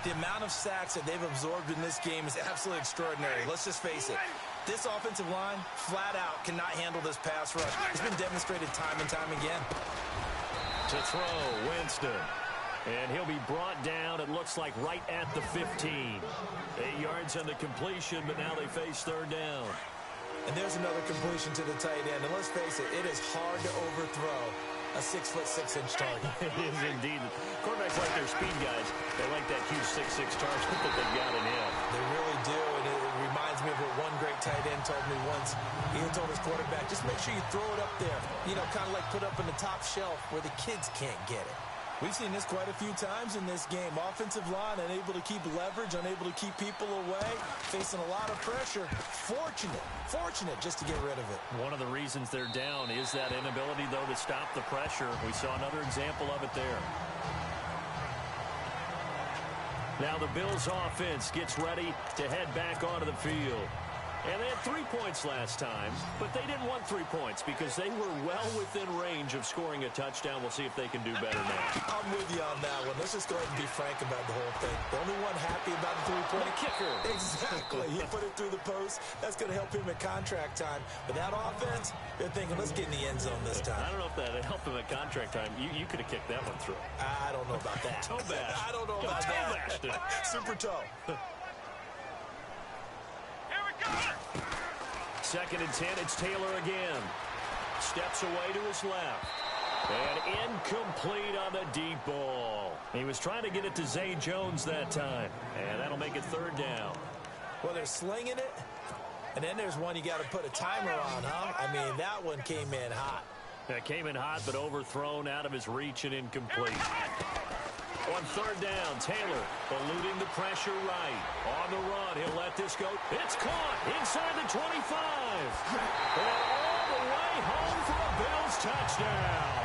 The amount of sacks that they've absorbed in this game is absolutely extraordinary. Let's just face it. This offensive line, flat out, cannot handle this pass rush. It's been demonstrated time and time again. To throw, Winston. And he'll be brought down, it looks like, right at the 15. 8 yards on the completion, but now they face 3rd down. And there's another completion to the tight end. And let's face it, it is hard to overthrow a 6'6" target. It is indeed. Quarterbacks like their speed guys. They like that huge 6'6" target that they've got in him. They really do, and it reminds me of what one great tight end told me once. He told his quarterback, just make sure you throw it up there. You know, kind of like put up in the top shelf where the kids can't get it. We've seen this quite a few times in this game. Offensive line unable to keep leverage, unable to keep people away, facing a lot of pressure. Fortunate just to get rid of it. One of the reasons they're down is that inability, though, to stop the pressure. We saw another example of it there. Now the Bills offense gets ready to head back onto the field. And they had 3 points last time, but they didn't want 3 points because they were well within range of scoring a touchdown. We'll see if they can do better now. I'm with you on that one. Let's just go ahead and be frank about the whole thing. The only one happy about the 3-point kicker. Exactly. He put it through the post. That's going to help him at contract time. But that offense, they're thinking, let's get in the end zone this time. I don't know if that helped him at contract time. You could have kicked that one through. I don't know about that. Toe bash. I don't know about that. Super toe. 2nd and 10, it's Taylor again. Steps away to his left. And incomplete on the deep ball. He was trying to get it to Zay Jones that time. And that'll make it 3rd down. Well, they're slinging it. And then there's one you got to put a timer on, huh? I mean, that one came in hot. That came in hot, but overthrown out of his reach and incomplete. On 3rd down, Taylor eluding the pressure right. On the run, he'll let this go. It's caught inside the 25. And all the way home for a Bills touchdown.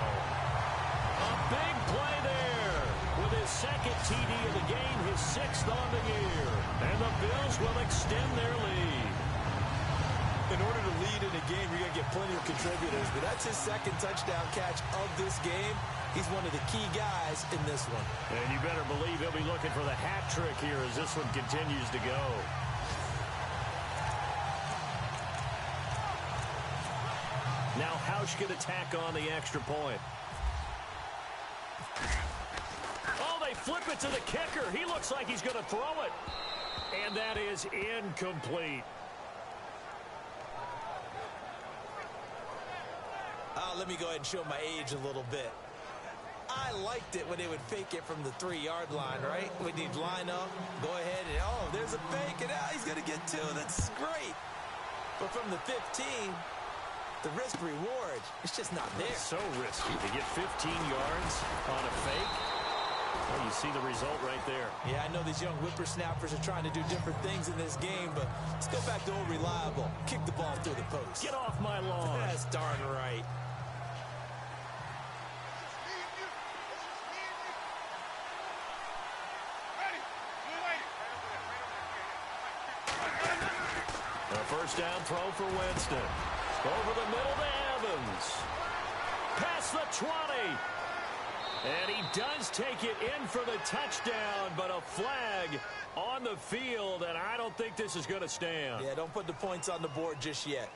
A big play there with his 2nd TD of the game, his 6th on the year. And the Bills will extend their lead. In order to lead in a game, you're going to get plenty of contributors, but that's his 2nd touchdown catch of this game. He's one of the key guys in this one. And you better believe he'll be looking for the hat trick here as this one continues to go. Now Hauschka to tack on the extra point. Oh, they flip it to the kicker. He looks like he's going to throw it. And that is incomplete. Let me go ahead and show my age a little bit. I liked it when they would fake it from the 3-yard line, right? When you'd line up, go ahead, and oh, there's a fake, and now he's going to get 2. That's great. But from the 15, the risk-reward, it's just not there. It's so risky to get 15 yards on a fake. Well, you see the result right there. Yeah, I know these young whippersnappers are trying to do different things in this game, but let's go back to old reliable. Kick the ball through the post. Get off my lawn. That's darn right. A first down throw for Winston. Over the middle to Evans. Past the 20. And he does take it in for the touchdown, but a flag on the field, and I don't think this is going to stand. Yeah, don't put the points on the board just yet.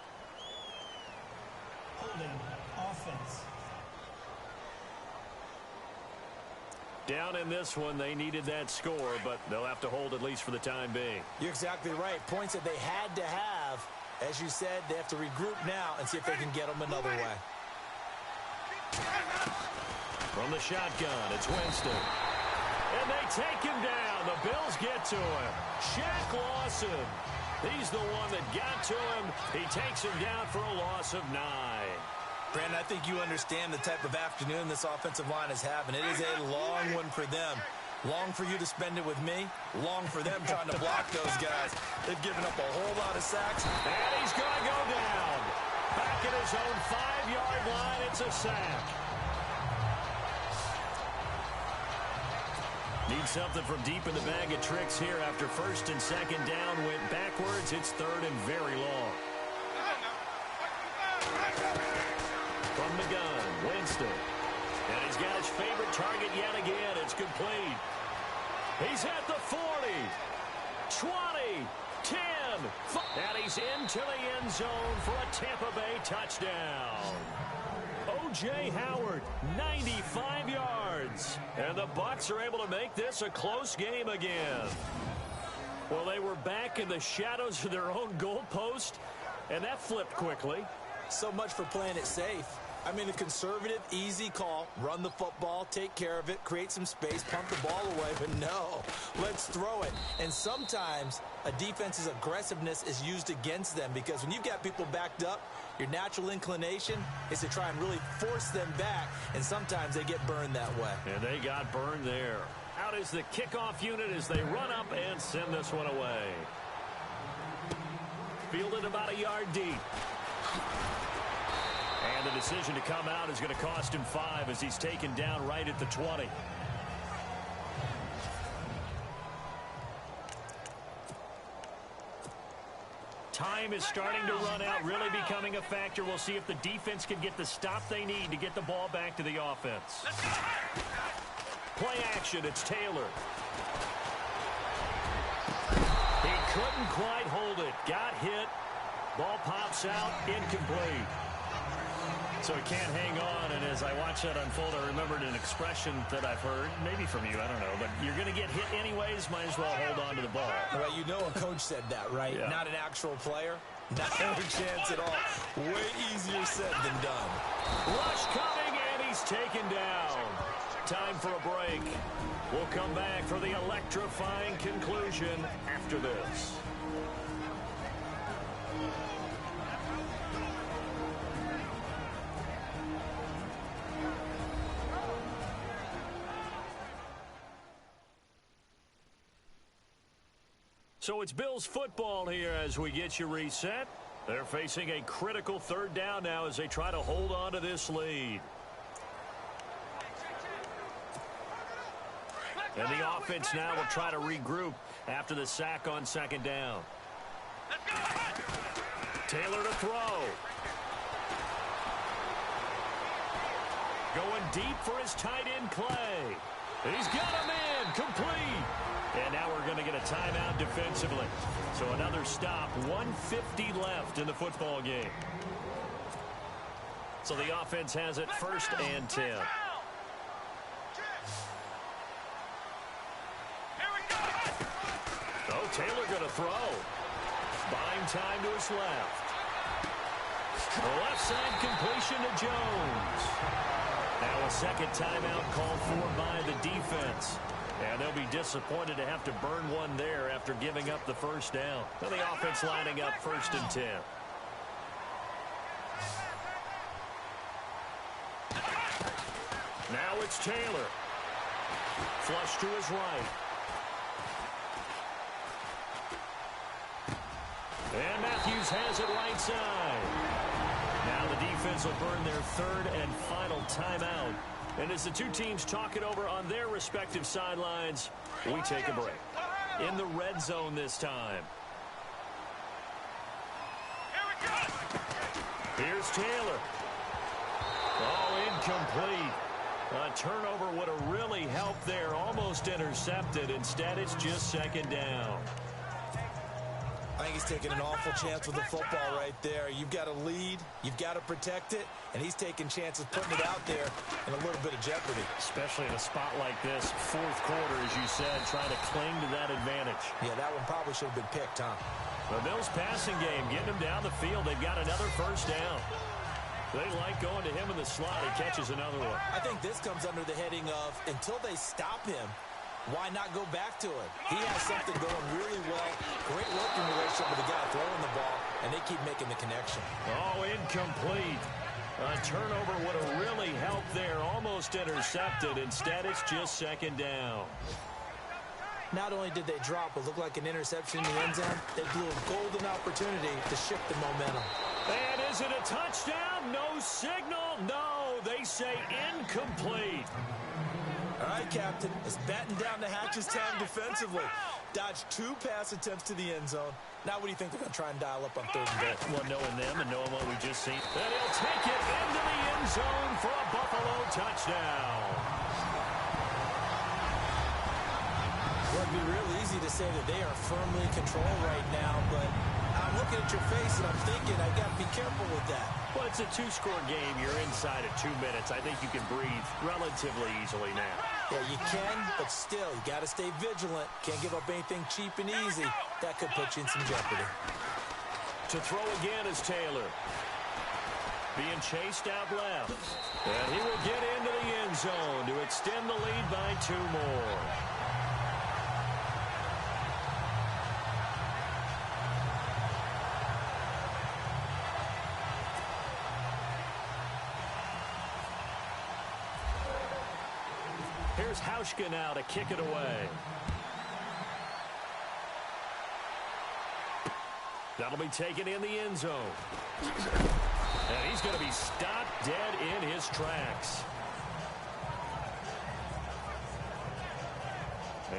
Holding offense. Down in this one, they needed that score, but they'll have to hold at least for the time being. You're exactly right. Points that they had to have. As you said, they have to regroup now and see if they can get them another way. From the shotgun, it's Winston. And they take him down. The Bills get to him. Shaq Lawson. He's the one that got to him. He takes him down for a loss of 9. Brandon, I think you understand the type of afternoon this offensive line is having. It is a long one for them. Long for you to spend it with me. Long for them trying to block those guys. They've given up a whole lot of sacks. And he's going to go down. Back at his own 5-yard line, it's a sack. Need something from deep in the bag of tricks here after first and second down went backwards. It's third and very long. From the gun, Winston. And he's got his favorite target yet again. It's complete. He's at the 40, 20, 10, and he's into the end zone for a Tampa Bay touchdown. O.J. Howard, 95 yards. And the Bucs are able to make this a close game again. Well, they were back in the shadows of their own goalpost, and that flipped quickly. So much for playing it safe. I mean, a conservative, easy call. Run the football, take care of it, create some space, pump the ball away. But no, let's throw it. And sometimes a defense's aggressiveness is used against them because when you've got people backed up, your natural inclination is to try and really force them back, and sometimes they get burned that way. And they got burned there. Out is the kickoff unit as they run up and send this one away. Fielded about a yard deep. And the decision to come out is going to cost him 5 as he's taken down right at the 20. Time is starting to run out, really becoming a factor. We'll see if the defense can get the stop they need to get the ball back to the offense. Play action, it's Taylor. He couldn't quite hold it. Got hit. Ball pops out, incomplete. So he can't hang on, and as I watch that unfold, I remembered an expression that I've heard, maybe from you, I don't know, but you're going to get hit anyways, might as well hold on to the ball. Well, you know a coach said that, right? Yeah. Not an actual player. Not a chance at all. Way easier said than done. Rush coming, and he's taken down. Time for a break. We'll come back for the electrifying conclusion after this. So it's Bills football here as we get you reset. They're facing a critical third down now as they try to hold on to this lead. And the offense now will try to regroup after the sack on second down. Taylor to throw. Going deep for his tight end Clay. He's got him in, complete. And now we're going to get a timeout defensively. So another stop, 1:50 left in the football game. So the offense has it first and 10. Oh, Taylor going to throw. Buying time to his left. The left side completion to Jones. Now a second timeout called for by the defense. And they'll be disappointed to have to burn one there after giving up the first down. So the offense lining up 1st and 10. Now it's Taylor. Flush to his right. And Matthews has it right side. Now the defense will burn their 3rd and final timeout. And as the two teams talk it over on their respective sidelines, we take a break. In the red zone this time. Here's Taylor. Oh, incomplete. A turnover would have really helped there. Almost intercepted. Instead, it's just 2nd down. I think he's taking an awful chance with the football right there. You've got to lead, you've got to protect it, and he's taking chances putting it out there in a little bit of jeopardy. Especially in a spot like this, 4th quarter, as you said, trying to cling to that advantage. Yeah, that one probably should have been picked, huh? The Bills passing game, getting him down the field. They've got another 1st down. They like going to him in the slot. He catches another one. I think this comes under the heading of until they stop him, why not go back to it? He has something going really well. Great working relationship with the guy throwing the ball, and they keep making the connection. Oh, incomplete. A turnover would have really helped there. Almost intercepted. Instead, it's just 2nd down. Not only did they drop what looked like an interception in the end zone, they blew a golden opportunity to shift the momentum. And is it a touchdown? No signal. No, they say incomplete. All right, Captain, it's batten down the hatches time defensively. Dodged 2 pass attempts to the end zone. Now what do you think they're going to try and dial up on 3rd and goal? Well, knowing them and knowing what we just seen. And he'll take it into the end zone for a Buffalo touchdown. Well, it'd be real easy to say that they are firmly in control right now, but I'm looking at your face and I'm thinking I got to be careful with that. Well, it's a 2-score game. You're inside at 2 minutes. I think you can breathe relatively easily now. Yeah, you can, but still, you got to stay vigilant. Can't give up anything cheap and easy. That could put you in some jeopardy. To throw again is Taylor. Being chased out left. And he will get into the end zone to extend the lead by 2 more. Here's Hauschka now to kick it away. That'll be taken in the end zone. And he's going to be stopped dead in his tracks.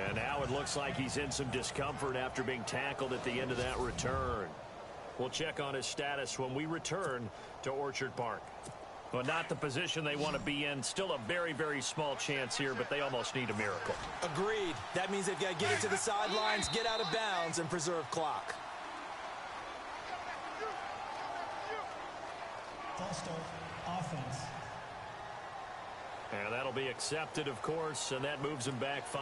And now it looks like he's in some discomfort after being tackled at the end of that return. We'll check on his status when we return to Orchard Park. Well, not the position they want to be in. Still a very, very small chance here, but they almost need a miracle. Agreed. That means they've got to get it to the sidelines, get out of bounds, and preserve clock. False start, offense. And that'll be accepted, of course, and that moves him back 5.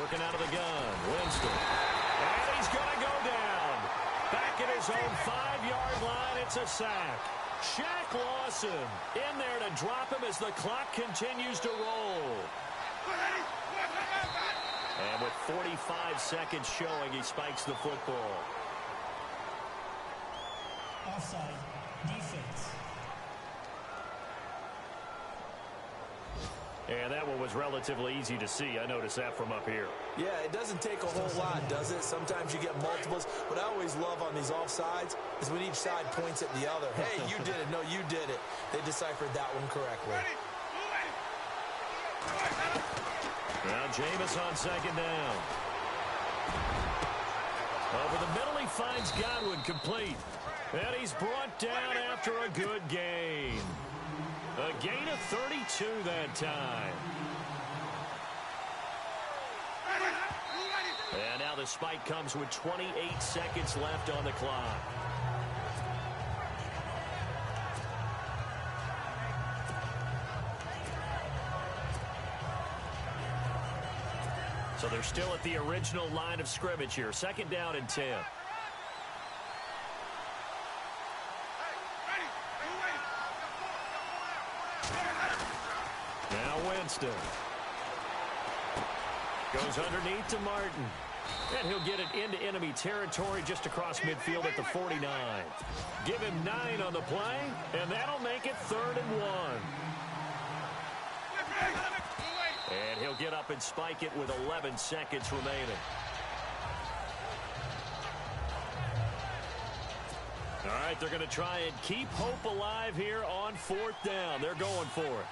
Working out of the gun, Winston. And he's going to go down. Back at his own 5-yard line, it's a sack. Shaq Lawson in there to drop him as the clock continues to roll. And with 45 seconds showing, he spikes the football. Offside, defense. And that one was relatively easy to see. I noticed that from up here. Yeah, it doesn't take a whole lot, does it? Sometimes you get multiples. What I always love on these offsides is when each side points at the other. Hey, you did it. No, you did it. They deciphered that one correctly. Now Jameis on 2nd down. Over the middle, he finds Godwin complete. And he's brought down after a good gain. A gain of 32 that time. And now the spike comes with 28 seconds left on the clock. So they're still at the original line of scrimmage here. 2nd down and 10. Now Winston. Goes underneath to Martin. And he'll get it into enemy territory just across midfield at the 49. Give him 9 on the play, and that'll make it 3rd and 1. And he'll get up and spike it with 11 seconds remaining. All right, they're going to try and keep hope alive here on 4th down. They're going for it.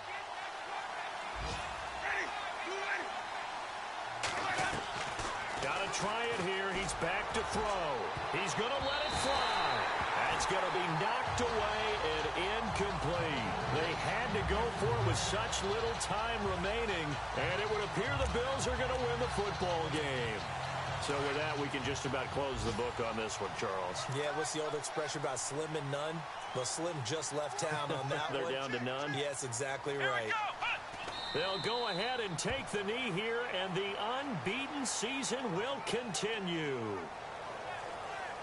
Got to try it here. He's back to throw. He's going to let it fly. That's going to be knocked away and incomplete. They had to go for it with such little time remaining, and it would appear the Bills are going to win the football game. So with that, we can just about close the book on this one, Charles. Yeah, what's the old expression about slim and none? Well, Slim just left town on that They're one. down to none? Yes, exactly right. They'll go ahead and take the knee here, and the unbeaten season will continue.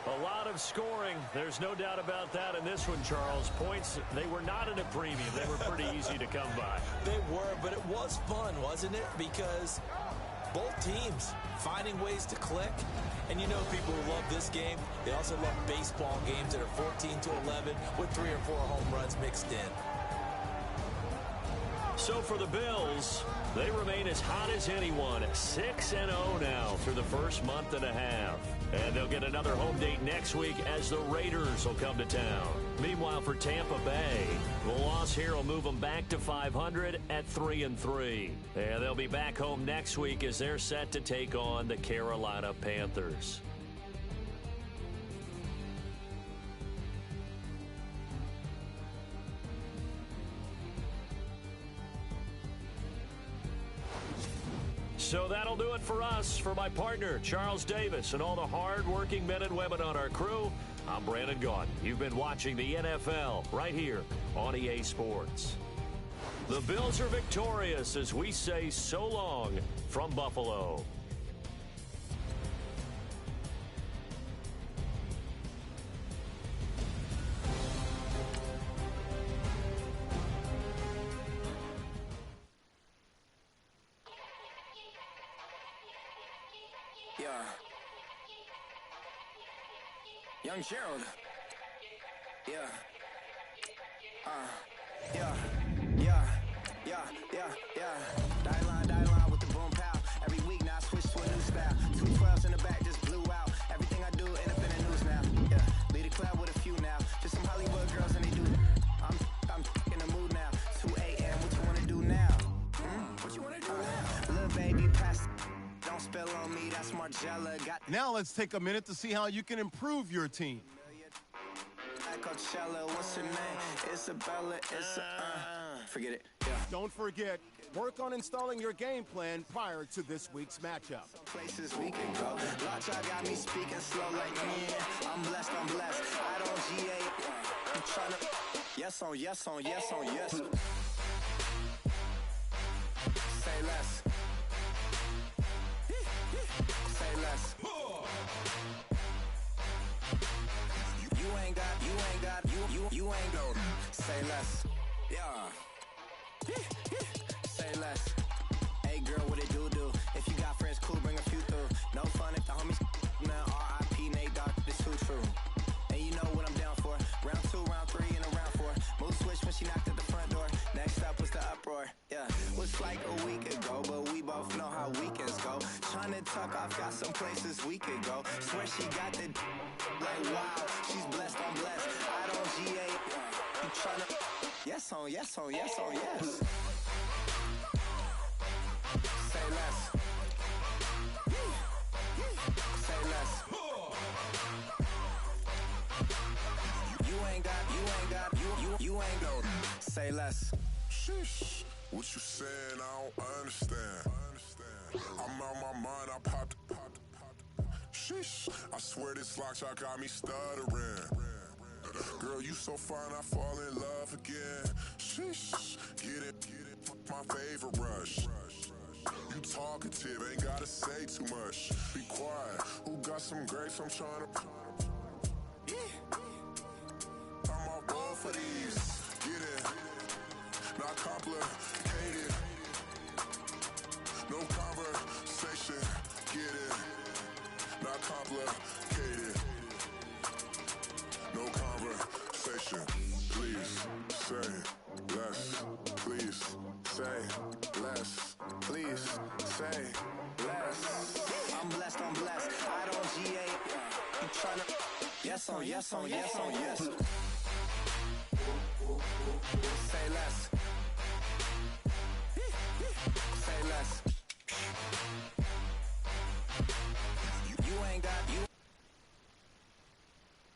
A lot of scoring. There's no doubt about that in this one, Charles. Points, they were not at a premium. They were pretty easy to come by. They were, but it was fun, wasn't it? Because both teams finding ways to click. And you know people who love this game, they also love baseball games that are 14-11 with 3 or 4 home runs mixed in. So for the Bills, they remain as hot as anyone, 6-0 now through the first month and a half. And they'll get another home date next week as the Raiders will come to town. Meanwhile, for Tampa Bay, the loss here will move them back to 500 at 3-3. And they'll be back home next week as they're set to take on the Carolina Panthers. So that'll do it for us. For my partner, Charles Davis, and all the hard-working men and women on our crew, I'm Brandon Gaudin. You've been watching the NFL right here on EA Sports. The Bills are victorious as we say so long from Buffalo. Young Gerald. Yeah. Die line with the boom pow. Every week now I switch to a new style. 212s in the back just blew out. Everything I do end up in the news now. Yeah. Lead a club with a few now. Just some Hollywood girls and they do. I'm in the mood now. 2 a.m. What you wanna do now? What you wanna do now? Little baby pass. Don't spill on me. That's Margella. Now let's take a minute to see how you can improve your team. Coachella, what's her name? Isabella, forget it. Yeah. Don't forget, work on installing your game plan prior to this week's matchup. Places we can go. Watch, I got me speaking slow like, yeah, I'm blessed. I don't GA. I'm trying to. Yes on yes. Say less. Say less. You ain't got, say less. Yeah. Say less. Hey girl, what it do? If you got friends, cool, bring a few through. No fun if the homies, man, R.I.P. Nate Dogg, this too true. And you know what I'm down for. Round 2, round 3, and a round 4. Mood switch when she knocked at the front door. Next up was the uproar. Yeah, was like a week ago, but we both know how weekends go. Trying to tuck off, got some places we could go. Swear she got the like wow, she's blessed, I'm blessed. I don't GA. You trying to yes on yes. Say less. Say less. You ain't got, say less. Sheesh, what you saying, I don't understand. I'm out my mind, I popped. Sheesh, I swear this lock shot got me stuttering. Girl, you so fine, I fall in love again. Sheesh, get it, my favorite rush. You talkative, ain't gotta say too much. Be quiet. Who got some grapes? I'm trying to. I'm all board for these. Get it. Not complicated. No conversation. Get it. Not complicated. No conversation. Please say less. Please say less. Please say less. I'm blessed, I'm blessed. I don't GA. I'm trying to. Yes on, yes on, yes on, yes. Say less.